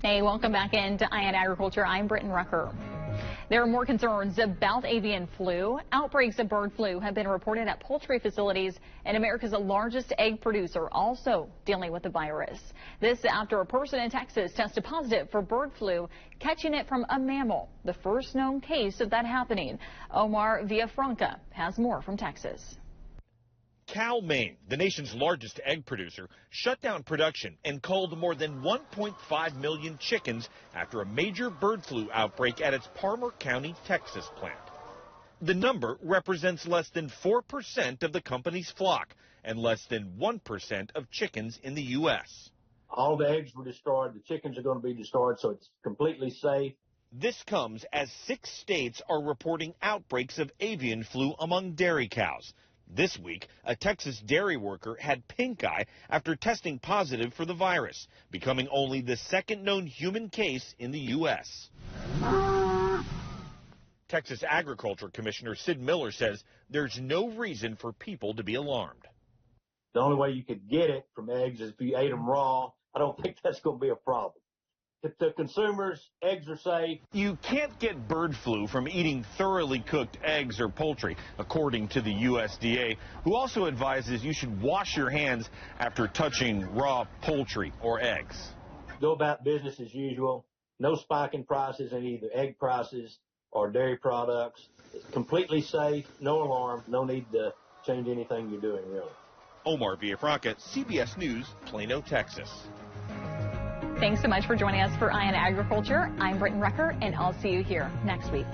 Hey, welcome back into IN Agriculture. I'm Britton Rucker. There are more concerns about avian flu. Outbreaks of bird flu have been reported at poultry facilities, and America's largest egg producer also dealing with the virus. This after a person in Texas tested positive for bird flu, catching it from a mammal, the first known case of that happening. Omar Villafranca has more from Texas. Cal, Maine, the nation's largest egg producer, shut down production and culled more than 1.5 million chickens after a major bird flu outbreak at its Palmer County, Texas plant. The number represents less than 4% of the company's flock and less than 1% of chickens in the U.S. All the eggs were destroyed. The chickens are going to be destroyed, so it's completely safe. This comes as 6 states are reporting outbreaks of avian flu among dairy cows. This week, a Texas dairy worker had pink eye after testing positive for the virus, becoming only the second known human case in the U.S. Texas Agriculture Commissioner Sid Miller says there's no reason for people to be alarmed. The only way you could get it from eggs is if you ate them raw. I don't think that's going to be a problem. If the consumers, eggs are safe. You can't get bird flu from eating thoroughly cooked eggs or poultry, according to the USDA, who also advises you should wash your hands after touching raw poultry or eggs. Go about business as usual. No spike in prices in either egg prices or dairy products. It's completely safe, no alarm, no need to change anything you're doing, really. Omar Villafranca, CBS News, Plano, Texas. Thanks so much for joining us for IN Agriculture. I'm Britton Rucker, and I'll see you here next week.